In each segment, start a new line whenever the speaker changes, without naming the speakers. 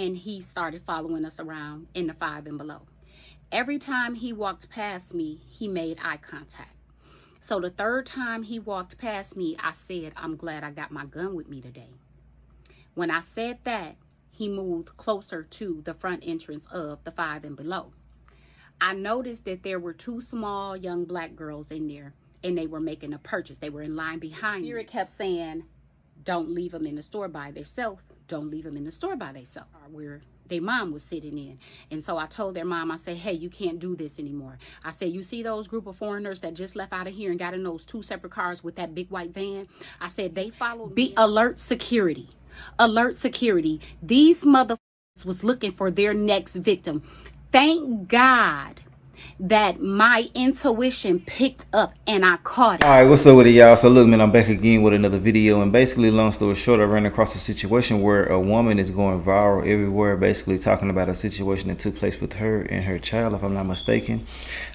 and he started following us around in the 5 and below. Every time he walked past me, he made eye contact. So the third time he walked past me, I said, I'm glad I got my gun with me today. When I said that, he moved closer to the front entrance of the 5 and below. I noticed that there were 2 small young black girls in there, and they were making a purchase. They were in line behind me. Spirit kept saying, don't leave them in the store by themselves. Don't leave them in the store by themselves. Where their mom was sitting in. And so I told their mom, I said, hey, you can't do this anymore. I said, you see those group of foreigners that just left out of here and got in those 2 separate cars with that big white van? I said, they followed me. Be alert, security. Alert, security. These motherfuckers was looking for their next victim. Thank God that my intuition picked up and I caught it.
All right, what's up with it, y'all? So look, man, I'm back again with another video, and basically, long story short, I ran across a situation where a woman is going viral everywhere, basically talking about a situation that took place with her and her child, if I'm not mistaken.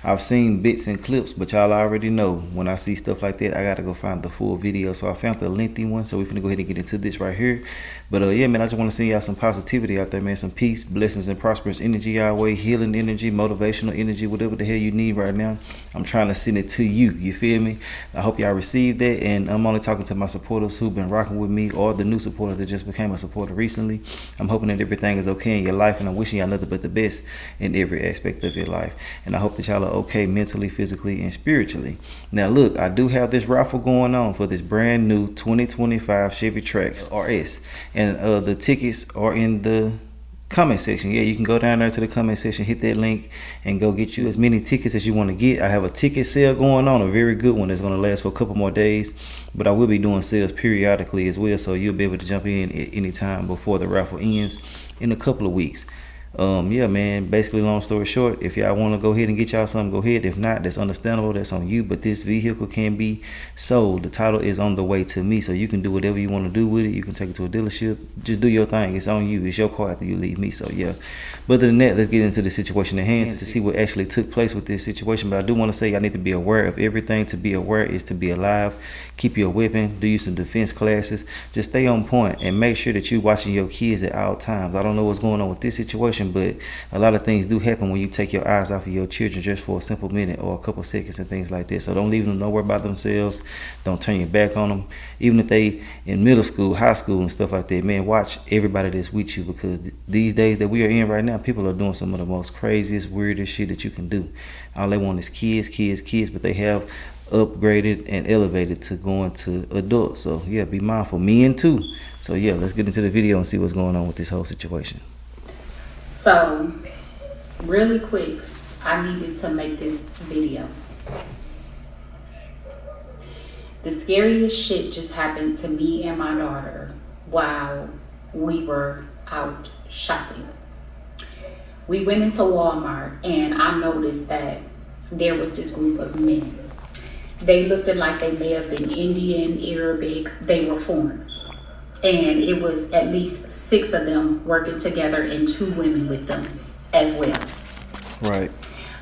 I've seen bits and clips, but y'all already know when I see stuff like that, I gotta go find the full video. So I found the lengthy one, so we're gonna go ahead and get into this right here. But yeah, man, I just want to send y'all some positivity out there, man, some peace, blessings, and prosperous energy y'all way, healing energy, motivational energy, whatever the hell you need right now. I'm trying to send it to you. You feel me? I hope y'all received that, and I'm only talking to my supporters who've been rocking with me, or the new supporters that just became a supporter recently. I'm hoping that everything is okay in your life, and I'm wishing y'all nothing but the best in every aspect of your life. And I hope that y'all are okay mentally, physically, and spiritually. Now look, I do have this raffle going on for this brand new 2025 Chevy Trax RS, and the tickets are in the comment section. Yeah, you can go down there to the comment section, hit that link, and go get you as many tickets as you want to get. I have a ticket sale going on, a very good one that's going to last for a couple more days, but I will be doing sales periodically as well, so you'll be able to jump in at any time before the raffle ends in a couple of weeks. Yeah, man, basically, long story short, if y'all want to go ahead and get y'all something, go ahead. If not, that's understandable, that's on you. But this vehicle can be sold. The title is on the way to me, so you can do whatever you want to do with it. You can take it to a dealership, just do your thing. It's on you. It's your car after you leave me. So yeah, but other than that, let's get into the situation at hand to see what actually took place with this situation. But I do want to say y'all need to be aware of everything. To be aware is to be alive. Keep your weapon, do you some defense classes, just stay on point, and make sure that you're watching your kids at all times. I don't know what's going on with this situation, but a lot of things do happen when you take your eyes off of your children just for a simple minute or a couple seconds and things like that. So don't leave them nowhere by themselves. Don't turn your back on them. Even if they in middle school, high school, and stuff like that, man, watch everybody that's with you, because these days that we are in right now, people are doing some of the most craziest, weirdest shit that you can do. All they want is kids, kids, kids, but they have upgraded and elevated to going to adults. So yeah, be mindful. Men too. So yeah, let's get into the video and see what's going on with this whole situation.
So really quick, I needed to make this video. The scariest shit just happened to me and my daughter while we were out shopping. We went into Walmart, and I noticed that there was this group of men. They looked like they may have been Indian, Arabic. They were foreigners. And it was at least 6 of them working together and 2 women with them as well.
Right.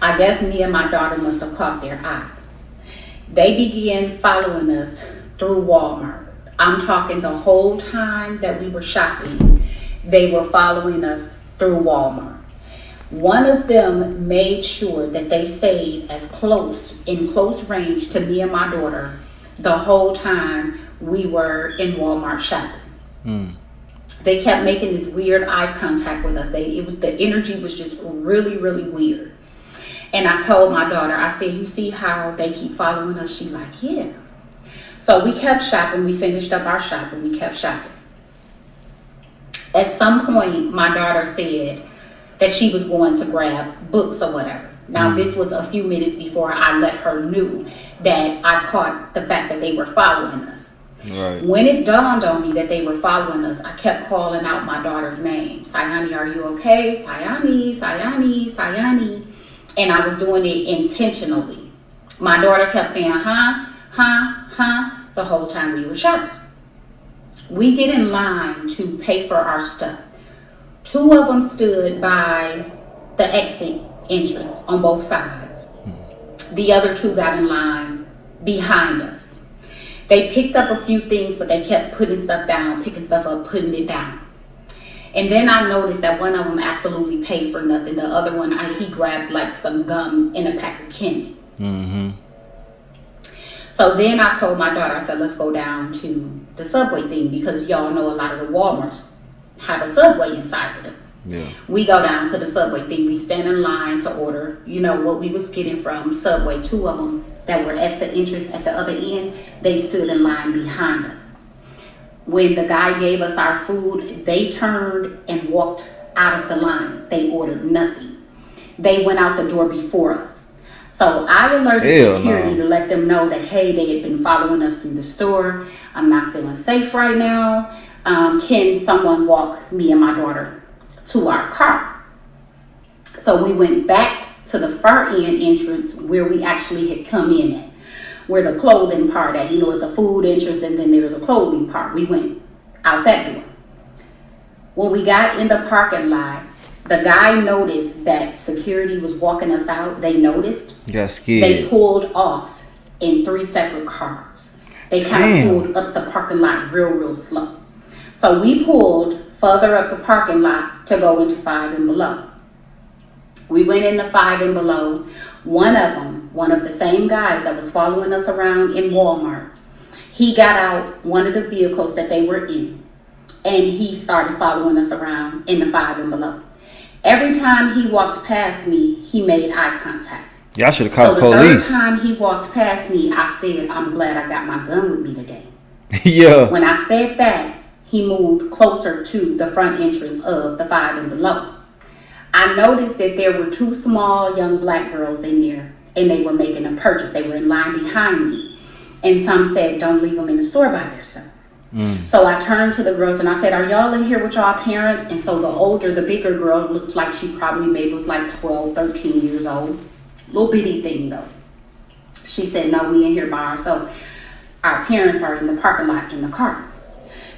I guess me and my daughter must have caught their eye. They began following us through Walmart. I'm talking the whole time that we were shopping, they were following us through Walmart. One of them made sure that they stayed in close range to me and my daughter the whole time we were in Walmart shopping. They kept making this weird eye contact with us. The energy was just really, really weird. And I told my daughter, I said, you see how they keep following us? She like, yeah. So we kept shopping. We finished up our shopping. We kept shopping. At some point, my daughter said that she was going to grab books or whatever. Now, this was a few minutes before I let her know that I caught the fact that they were following us.
Right.
When it dawned on me that they were following us, I kept calling out my daughter's name. Sayani, are you okay? Sayani, Sayani, Sayani. And I was doing it intentionally. My daughter kept saying, the whole time we were shopping. We get in line to pay for our stuff. 2 of them stood by the exit entrance on both sides. The other 2 got in line behind us. They picked up a few things, but they kept putting stuff down, picking stuff up, putting it down. And then I noticed that one of them absolutely paid for nothing. The other one, he grabbed like some gum and a pack of candy. So then I told my daughter, I said, let's go down to the Subway thing, because y'all know a lot of the Walmarts have a Subway inside of them.
Yeah.
We go down to the Subway thing. We stand in line to order, what we was getting from Subway. Two of them that were at the entrance at the other end, they stood in line behind us. When the guy gave us our food, they turned and walked out of the line. They ordered nothing. They went out the door before us. So I alerted security to let them know that, hey, they had been following us through the store. I'm not feeling safe right now. Can someone walk me and my daughter to our car? So we went back to the far end entrance where we actually had come in at, where the clothing part at, it's a food entrance and then there's a clothing part. We went out that door. When we got in the parking lot, the guy noticed that security was walking us out. They noticed.
Got scared.
They pulled off in 3 separate cars. They kind of pulled up the parking lot real slow. So we pulled further up the parking lot to go into 5 and below. We went into 5 and below. One of the same guys that was following us around in Walmart, he got out one of the vehicles that they were in, and he started following us around in the 5 and below. Every time he walked past me, he made eye contact.
Y'all should have called the
So
police.
the third time he walked past me, I said, I'm glad I got my gun with me today.
Yeah.
When I said that, he moved closer to the front entrance of the 5 and below. I noticed that there were 2 small young black girls in there, and they were making a purchase. They were in line behind me. And some said, don't leave them in the store by themselves. So I turned to the girls and I said, are y'all in here with y'all parents? And so the bigger girl looked like she probably maybe was like 12, 13 years old. Little bitty thing though. She said, no, we in here by ourselves. Our parents are in the parking lot in the car.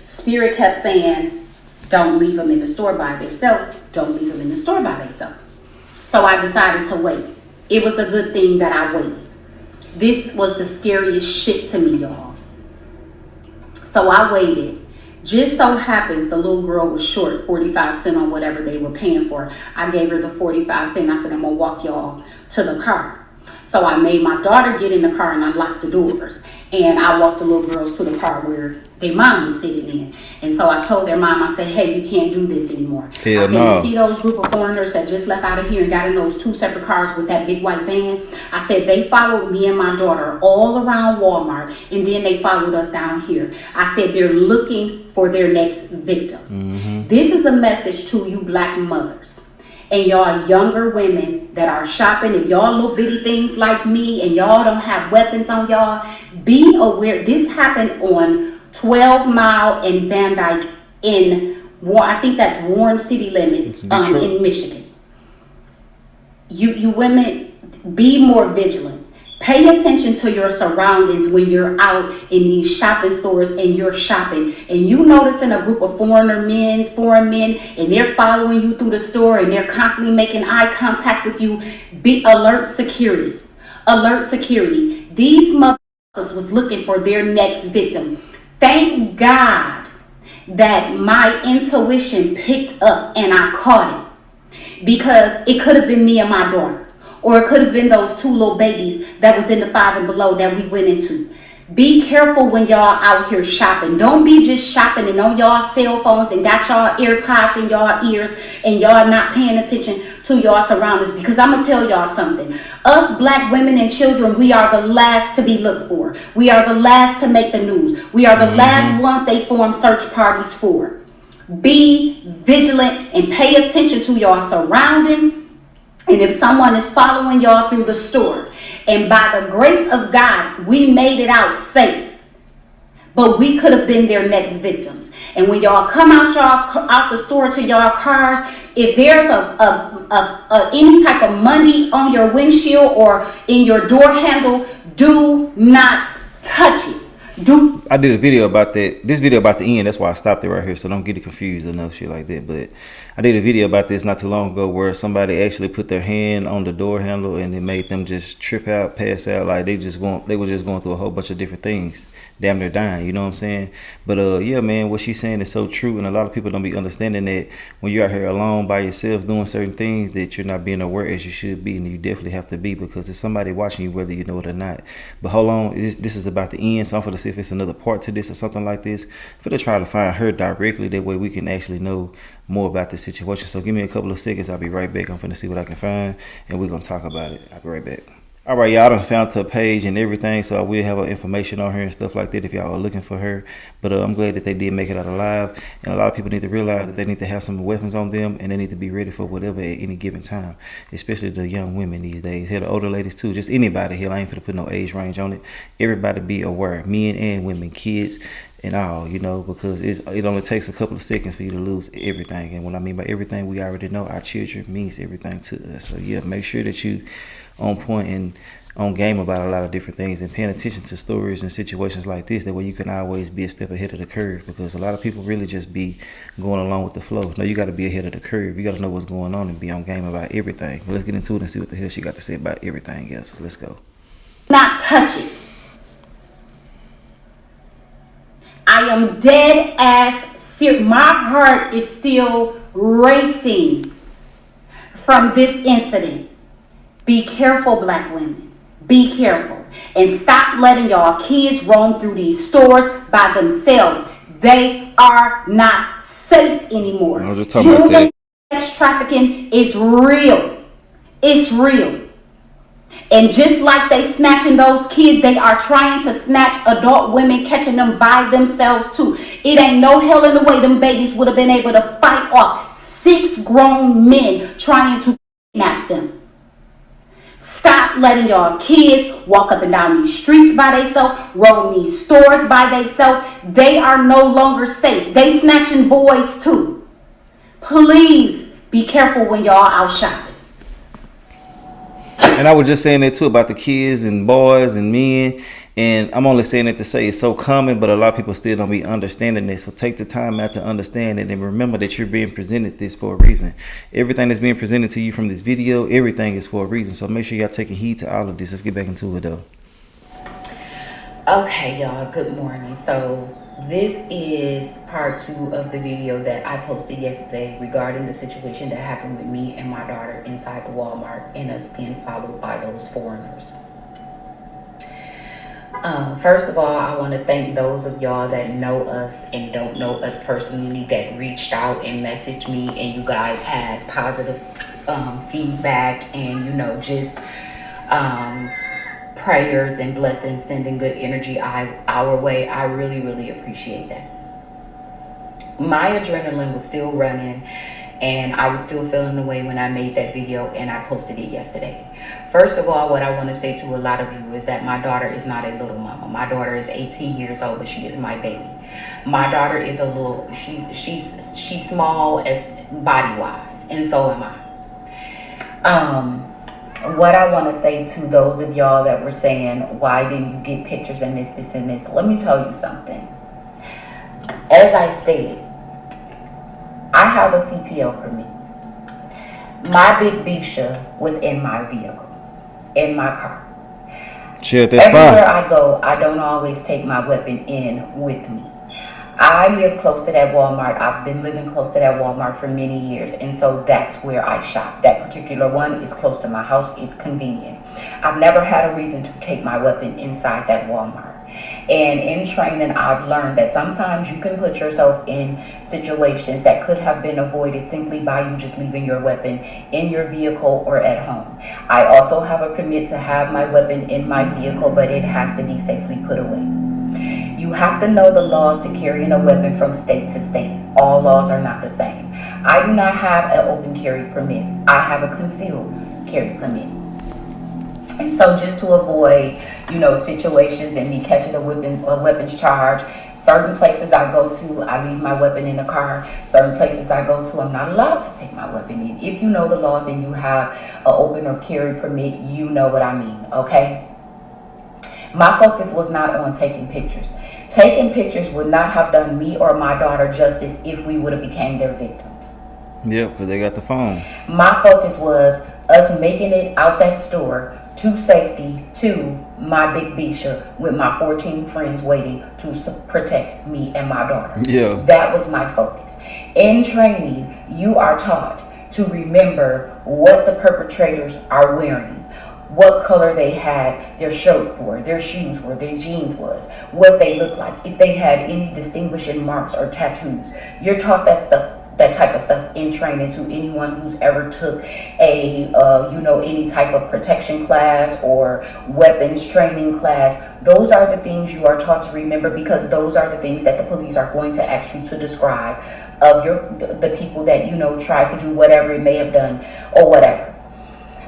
Spirit kept saying, don't leave them in the store by themselves. Don't leave them in the store by themselves. So I decided to wait. It was a good thing that I waited. This was the scariest shit to me, y'all. So I waited. Just so happens the little girl was short 45 cents on whatever they were paying for. I gave her the 45 cents. I said, I'm going to walk y'all to the car. So I made my daughter get in the car and unlock the doors. And I walked the little girls to the car where their mom was sitting in. And so I told their mom, I said, hey, you can't do this anymore. I said, you see those group of foreigners that just left out of here and got in those 2 separate cars with that big white van? I said, they followed me and my daughter all around Walmart, and then they followed us down here. I said, they're looking for their next victim. This is a message to you black mothers and y'all younger women that are shopping. If y'all little bitty things like me and y'all don't have weapons on y'all, be aware. This happened on 12 Mile and Van Dyke in, I think that's Warren city limits in Michigan. You women, be more vigilant. Pay attention to your surroundings when you're out in these shopping stores and you're shopping and you noticing a group of foreign men, and they're following you through the store and they're constantly making eye contact with you. Be alert security. Alert security. These motherfuckers was looking for their next victim. Thank God that my intuition picked up and I caught it, because it could have been me and my daughter. Or it could have been those 2 little babies that was in the 5 and below that we went into. Be careful when y'all out here shopping. Don't be just shopping and on y'all cell phones and got y'all AirPods in y'all ears and y'all not paying attention to y'all surroundings. Because I'm going to tell y'all something. Us black women and children, we are the last to be looked for. We are the last to make the news. We are the last ones they form search parties for. Be vigilant and pay attention to y'all surroundings. And if someone is following y'all through the store, and by the grace of God, we made it out safe, but we could have been their next victims. And when y'all come out the store to y'all cars, if there's any type of money on your windshield or in your door handle, do not touch it.
I did a video about that. This video about the end. That's why I stopped it right here. So don't get it confused or no shit like that. But I did a video about this not too long ago where somebody actually put their hand on the door handle and it made them just trip out, pass out. Like they were just going through a whole bunch of different things. Damn near dying. You know what I'm saying? But yeah, man, what she's saying is so true. And a lot of people don't be understanding that when you're out here alone by yourself doing certain things that you're not being aware as you should be. And you definitely have to be, because there's somebody watching you whether you know it or not. But hold on. This is about the end. So I'm going to see if it's another part to this or something like this. For to try to find her directly. That way we can actually know more about the situation. So give me a couple of seconds. I'll be right back. I'm finna see what I can find and we're gonna talk about it. I'll be right back. All right, y'all, I done found her page and everything, so I will have her information on her and stuff like that if y'all are looking for her. But I'm glad that they did make it out alive. And a lot of people need to realize that they need to have some weapons on them and they need to be ready for whatever at any given time, especially the young women these days. Hell, the older ladies too, just anybody. Hell, I ain't finna put no age range on it. Everybody be aware, men and women, kids and all, you know, because it only takes a couple of seconds for you to lose everything. And what I mean by everything, we already know our children means everything to us. So yeah, make sure that you on point and on game about a lot of different things and paying attention to stories and situations like this. That way you can always be a step ahead of the curve, because a lot of people really just be going along with the flow. No, you got to be ahead of the curve. You got to know what's going on and be on game about everything. But let's get into it and see what the hell she got to say about everything else. Let's go.
Not touch it. I am dead ass serious. My heart is still racing from this incident. Be careful, black women. Be careful. And stop letting y'all kids roam through these stores by themselves. They are not safe anymore.
I was just talking about that.
Sex trafficking is real. It's real. And just like they snatching those kids, they are trying to snatch adult women, catching them by themselves too. It ain't no hell in the way them babies would have been able to fight off 6 grown men trying to kidnap them. Stop letting y'all kids walk up and down these streets by themselves, roam these stores by themselves. They are no longer safe. They snatching boys too. Please be careful when y'all out shopping.
And I was just saying that too about the kids and boys and men. And I'm only saying it to say it's so common, but a lot of people still don't be understanding this. So take the time out to understand it and remember that you're being presented this for a reason. Everything that's being presented to you from this video, everything is for a reason. So make sure y'all taking heed to all of this. Let's get back into it though.
Okay, y'all, good morning. So this is part 2 of the video that I posted yesterday regarding the situation that happened with me and my daughter inside the Walmart and us being followed by those foreigners. First of all, I want to thank those of y'all that know us and don't know us personally that reached out and messaged me, and you guys had positive feedback and, you know, just prayers and blessings, sending good energy our way. I really, really appreciate that. My adrenaline was still running and I was still feeling the way when I made that video and I posted it yesterday. First of all, what I want to say to a lot of you is that my daughter is not a little mama. My daughter is 18 years old, but she is my baby. My daughter is a little, she's small as body wise, and so am I. What I want to say to those of y'all that were saying, why didn't you get pictures and this, and this? Let me tell you something. As I stated, I have a CPO permit. My big Bisha was in my vehicle, in my car. Everywhere I go, I don't always take my weapon in with me. I live close to that Walmart. I've been living close to that Walmart for many years, and so that's where I shop. That particular one is close to my house. It's convenient. I've never had a reason to take my weapon inside that Walmart. And in training, I've learned that sometimes you can put yourself in situations that could have been avoided simply by you just leaving your weapon in your vehicle or at home. I also have a permit to have my weapon in my vehicle, but it has to be safely put away. You have to know the laws to carrying a weapon from state to state. All laws are not the same. I do not have an open carry permit. I have a concealed carry permit. And so just to avoid, you know, situations and me catching a weapons charge, certain places I go to, I leave my weapon in the car. Certain places I go to, I'm not allowed to take my weapon in. If you know the laws and you have an open or carry permit, you know what I mean, okay?
My focus was not on taking pictures. Taking pictures would not have done me or my daughter justice if we would have became their victims.
Yeah, because they got the phone.
My focus was us making it out that store to safety to my big Bisha with my 14 friends waiting to protect me and my daughter.
Yeah.
That was my focus. In training, you are taught to remember what the perpetrators are wearing, what color they had their shirt wore, their shoes were, their jeans was, what they looked like, if they had any distinguishing marks or tattoos. You're taught that stuff, that type of stuff in training to anyone who's ever took a any type of protection class or weapons training class. Those are the things you are taught to remember, because those are the things that the police are going to ask you to describe of the people that tried to do whatever it may have done or whatever.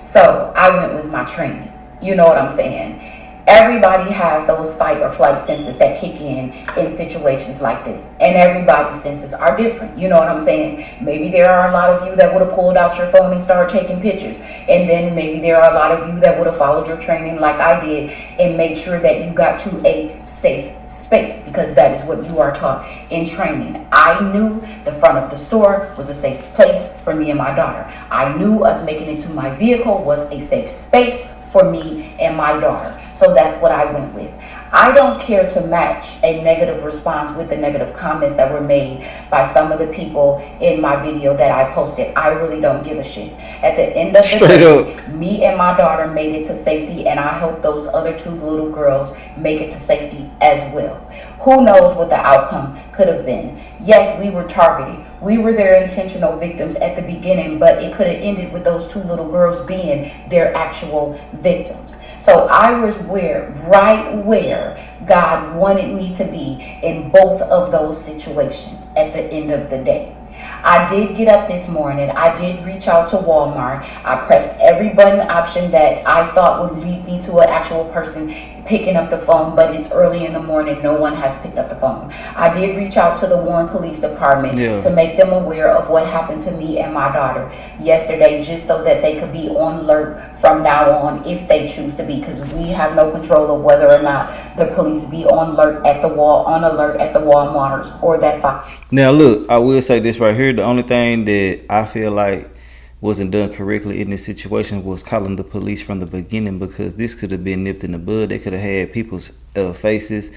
So I went with my training. You know what I'm saying? Everybody has those fight or flight senses that kick in situations like this. And everybody's senses are different. You know what I'm saying? Maybe there are a lot of you that would have pulled out your phone and started taking pictures. And then maybe there are a lot of you that would have followed your training like I did and made sure that you got to a safe space, because that is what you are taught in training. I knew the front of the store was a safe place for me and my daughter. I knew us making it to my vehicle was a safe space for me and my daughter. So that's what I went with. I don't care to match a negative response with the negative comments that were made by some of the people in my video that I posted. I really don't give a shit. At the end of the day, me and my daughter made it to safety, and I hope those other two little girls make it to safety as well. Who knows what the outcome could have been? Yes, we were targeted. We were their intentional victims at the beginning, but it could have ended with those two little girls being their actual victims. So I was right where God wanted me to be in both of those situations at the end of the day. I did get up this morning. I did reach out to Walmart. I pressed every button option that I thought would lead me to an actual person picking up the phone, but it's early in the morning. No one has picked up the phone. I did reach out to the Warren Police Department to make them aware of what happened to me and my daughter yesterday, just so that they could be on alert from now on if they choose to be, because we have no control of whether or not the police be on alert at the Walmarts or that fire.
Now look, I will say this right here. The only thing that I feel like wasn't done correctly in this situation was calling the police from the beginning, because this could have been nipped in the bud. They could have had people's faces,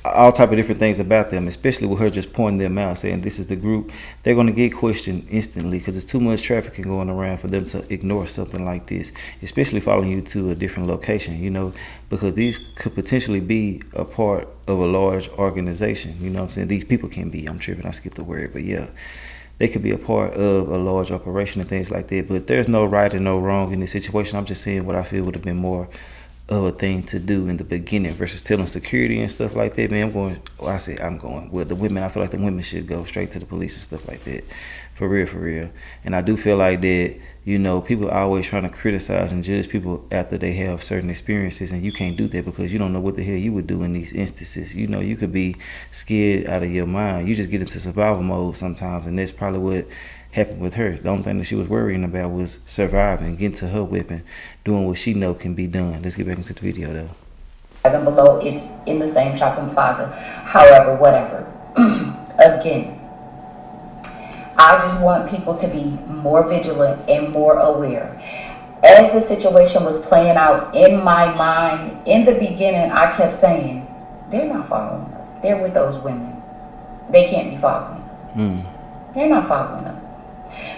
all type of different things about them, especially with her just pointing them out, saying this is the group. They're going to get questioned instantly, because there's too much trafficking going around for them to ignore something like this, especially following you to a different location, because these could potentially be a part of a large organization. You know what I'm saying? These people can be, I'm tripping, I skipped the word, but yeah. They could be a part of a large operation and things like that. But there's no right and no wrong in this situation. I'm just saying what I feel would have been more of a thing to do in the beginning versus telling security and stuff like that. Man, I'm going with the women. I feel like the women should go straight to the police and stuff like that. For real. And I do feel like that, people are always trying to criticize and judge people after they have certain experiences, and you can't do that because you don't know what the hell you would do in these instances. You could be scared out of your mind. You just get into survival mode sometimes, and that's probably what happened with her. The only thing that she was worrying about was surviving, getting to her weapon, doing what she know can be done. Let's get back into the video though.
And below, it's in the same shopping plaza. However, whatever. Again, I just want people to be more vigilant and more aware. As the situation was playing out in my mind, in the beginning, I kept saying, they're not following us. They're with those women. They can't be following us. They're not following us.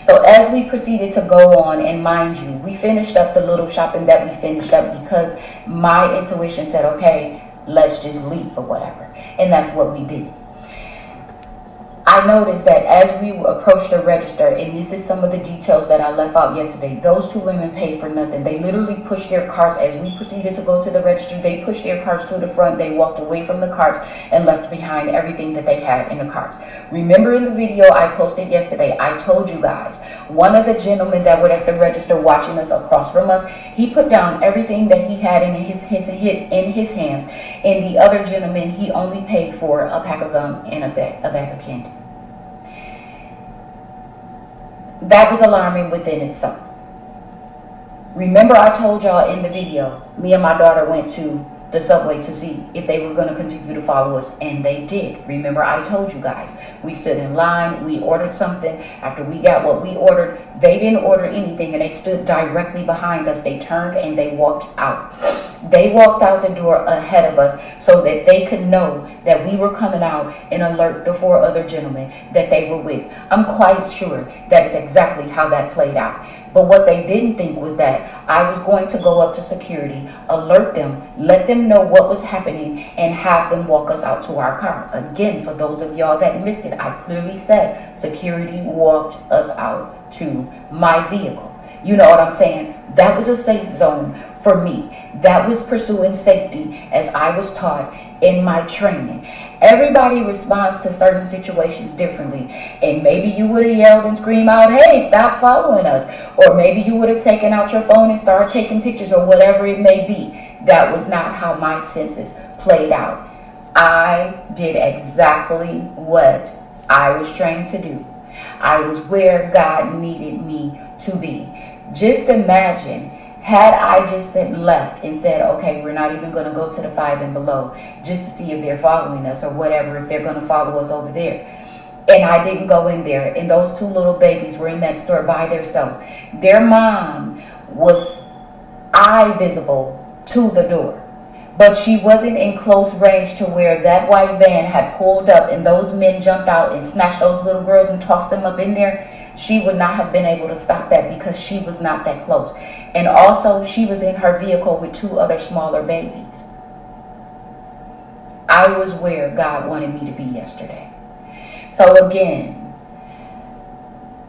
So as we proceeded to go on, and mind you, we finished up the little shopping that we finished up because my intuition said, okay, let's just leave or whatever. And that's what we did. I noticed that as we approached the register, and this is some of the details that I left out yesterday, those two women paid for nothing. They literally pushed their carts as we proceeded to go to the register. They pushed their carts to the front. They walked away from the carts and left behind everything that they had in the carts. Remember in the video I posted yesterday, I told you guys, one of the gentlemen that were at the register watching us across from us, he put down everything that he had in his hands. And the other gentleman, he only paid for a pack of gum and a bag of candy. That was alarming within itself. Remember I told y'all in the video, me and my daughter went to the subway to see if they were going to continue to follow us, and they did. Remember, I told you guys, we stood in line, we ordered something. After we got what we ordered, they didn't order anything, and they stood directly behind us. They turned and they walked out. They walked out the door ahead of us so that they could know that we were coming out and alert the 4 other gentlemen that they were with. I'm quite sure that is exactly how that played out. But what they didn't think was that I was going to go up to security, alert them, let them know what was happening, and have them walk us out to our car. Again, for those of y'all that missed it, I clearly said security walked us out to my vehicle. You know what I'm saying? That was a safe zone for me. That was pursuing safety as I was taught in my training. Everybody responds to certain situations differently. And maybe you would have yelled and screamed out, hey, stop following us. Or maybe you would have taken out your phone and started taking pictures, or whatever it may be. That was not how my senses played out. I did exactly what I was trained to do. I was where God needed me to be. Just imagine, had I just left and said, okay, we're not even going to go to the 5 and below just to see if they're following us or whatever, if they're going to follow us over there. And I didn't go in there, and those 2 little babies were in that store by themselves. Their mom was eye visible to the door, but she wasn't in close range to where that white van had pulled up and those men jumped out and snatched those little girls and tossed them up in there. She would not have been able to stop that because she was not that close. And also, she was in her vehicle with 2 other smaller babies. I was where God wanted me to be yesterday. So again,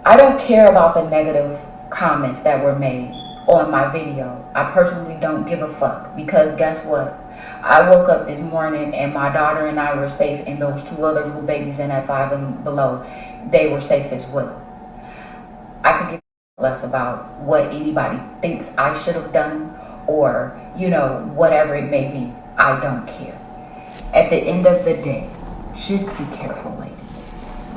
I don't care about the negative comments that were made on my video. I personally don't give a fuck, because guess what? I woke up this morning and my daughter and I were safe, and those 2 other little babies in that 5 and below, they were safe as well. I could give less about what anybody thinks I should have done, or, you know, whatever it may be. I don't care. At the end of the day, just be careful, ladies.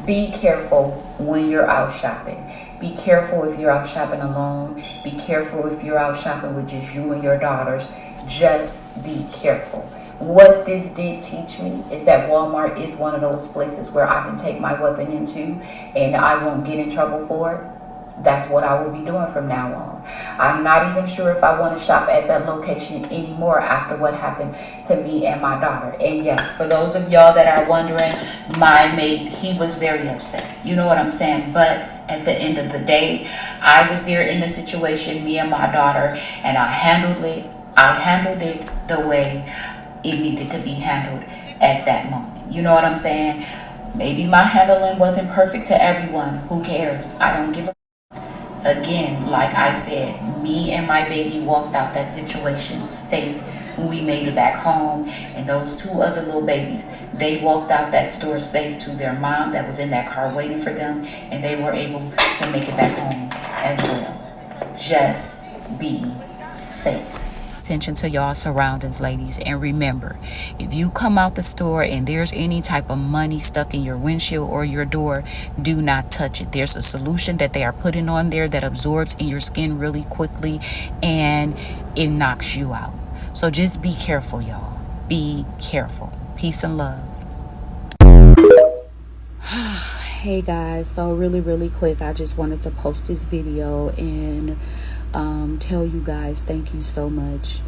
Be careful when you're out shopping. Be careful if you're out shopping alone. Be careful if you're out shopping with just you and your daughters. Just be careful. What this did teach me is that Walmart is one of those places where I can take my weapon into and I won't get in trouble for it. That's what I will be doing from now on. I'm not even sure if I want to shop at that location anymore after what happened to me and my daughter. And yes, for those of y'all that are wondering, my mate, he was very upset. You know what I'm saying? But at the end of the day, I was there in the situation, me and my daughter, and I handled it the way it needed to be handled at that moment. You know what I'm saying? Maybe my handling wasn't perfect to everyone. Who cares? I don't give a. Again, like I said, me and my baby walked out that situation safe when we made it back home. And those 2 other little babies, they walked out that store safe to their mom that was in that car waiting for them. And they were able to make it back home as well. Just be safe. Attention to y'all surroundings, ladies, and remember, if you come out the store and there's any type of money stuck in your windshield or your door, do not touch it. There's a solution that they are putting on there that absorbs in your skin really quickly and it knocks you out. So just be careful, y'all. Be careful. Peace and love. Hey guys, so really quick, I just wanted to post this video and tell you guys thank you so much.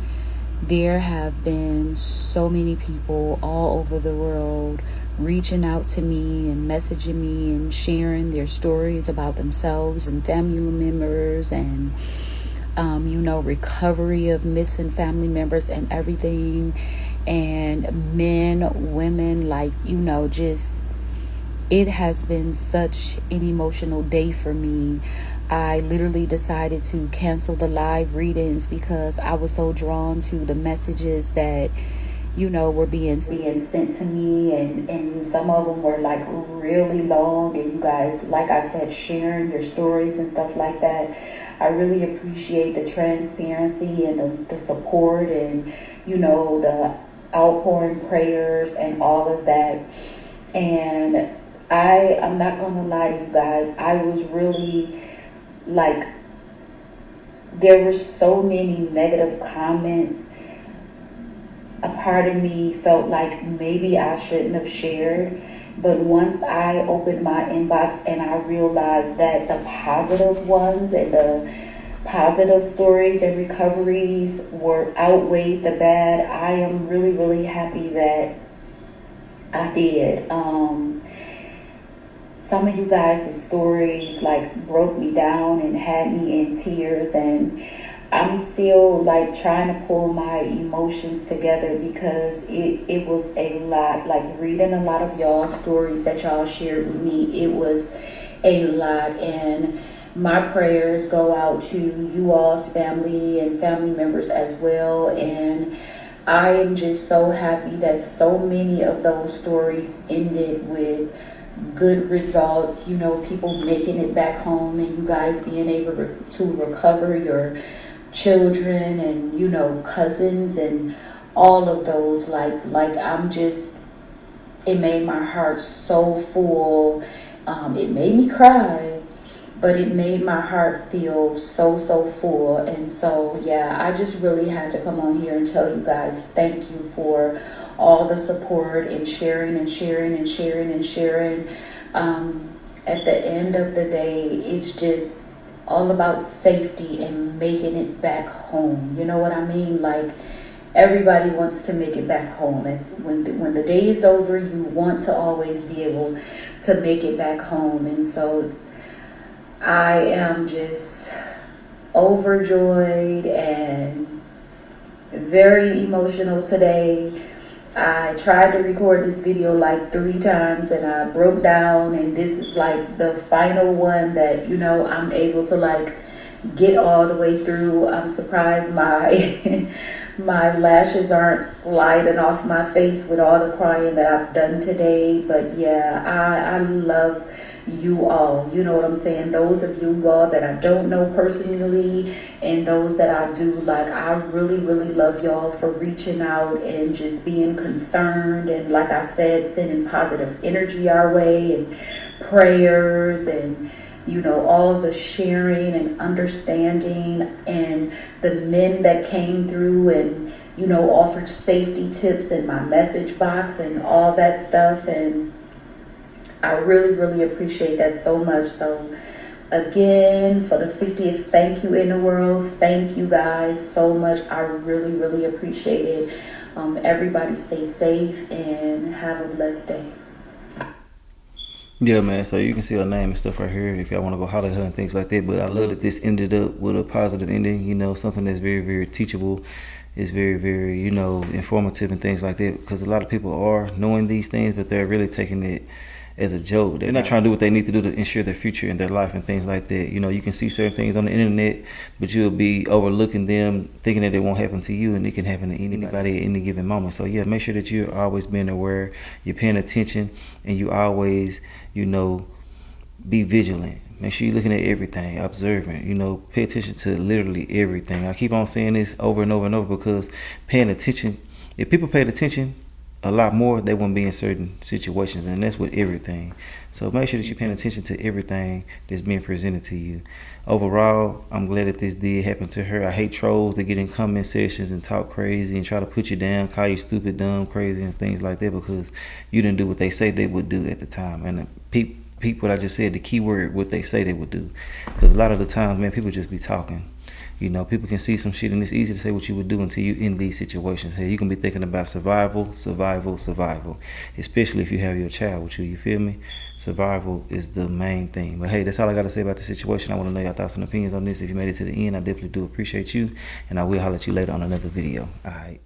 There have been so many people all over the world reaching out to me and messaging me and sharing their stories about themselves and family members and recovery of missing family members and everything, and men, women, just it has been such an emotional day for me. I literally decided to cancel the live readings because I was so drawn to the messages that, were being sent to me. And some of them were like really long. And you guys, like I said, sharing your stories and stuff like that. I really appreciate the transparency and the support and, the outpouring prayers and all of that. And I'm not going to lie to you guys. I was really there were so many negative comments a part of me felt like maybe I shouldn't have shared. But once I opened my inbox and I realized that the positive ones and the positive stories and recoveries were outweighed the bad, I am really, really happy that I did. Some of you guys' stories like broke me down and had me in tears, and I'm still like trying to pull my emotions together because it was a lot. Like reading a lot of y'all's stories that y'all shared with me, it was a lot. And my prayers go out to you all's family and family members as well. And I am just so happy that so many of those stories ended with good results, you know, people making it back home and you guys being able to recover your children and, you know, cousins and all of those. Like I'm just, it made my heart so full. It made me cry, but it made my heart feel so full. And so yeah, I just really had to come on here and tell you guys thank you for all the support and sharing and sharing and sharing and sharing. At the end of the day, it's just all about safety and making it back home. You know what I mean? Like everybody wants to make it back home, and when the day is over, you want to always be able to make it back home. And so I am just overjoyed and very emotional today. I tried to record this video like 3 times and I broke down, and this is like the final one that, you know, I'm able to like get all the way through. I'm surprised my my lashes aren't sliding off my face with all the crying that I've done today. But yeah, I love you all. You know what I'm saying? Those of you all that I don't know personally and those that I do, like I really love y'all for reaching out and just being concerned, and like I said, sending positive energy our way and prayers, and you know, all the sharing and understanding, and the men that came through and, you know, offered safety tips in my message box and all that stuff. And I really appreciate that so much. So again, for the 50th thank you in the world, thank you guys so much. I really appreciate it. Everybody stay safe and have a blessed day.
Yeah, man. So you can see her name and stuff right here if y'all want to go holler at her and things like that. But I love that this ended up with a positive ending. You know, something that's very teachable. It's very, you know, informative and things like that. Because a lot of people are knowing these things, but they're really taking it as a joke. They're not trying to do what they need to do to ensure their future in their life and things like that. You know, you can see certain things on the internet, but you'll be overlooking them, thinking that it won't happen to you, and it can happen to anybody at any given moment. So yeah, make sure that you're always being aware, you're paying attention, and you always, you know, be vigilant. Make sure you're looking at everything, observing, you know, pay attention to literally everything. I keep on saying this over and over because paying attention, if people paid attention a lot more, they won't be in certain situations, and that's with everything. So make sure that you're paying attention to everything that's being presented to you. Overall, I'm glad that this did happen to her. I hate trolls that get in comment sections and talk crazy and try to put you down, call you stupid, dumb, crazy, and things like that because you didn't do what they say they would do at the time. And people, I just said the key word, what they say they would do, because a lot of the times, man, people just be talking. You know, people can see some shit, and it's easy to say what you would do until you in these situations. Hey, you can be thinking about survival, especially if you have your child with you. You feel me? Survival is the main thing. But hey, that's all I got to say about the situation. I want to know your thoughts and opinions on this. If you made it to the end, I definitely do appreciate you, and I will holler at you later on another video. All right.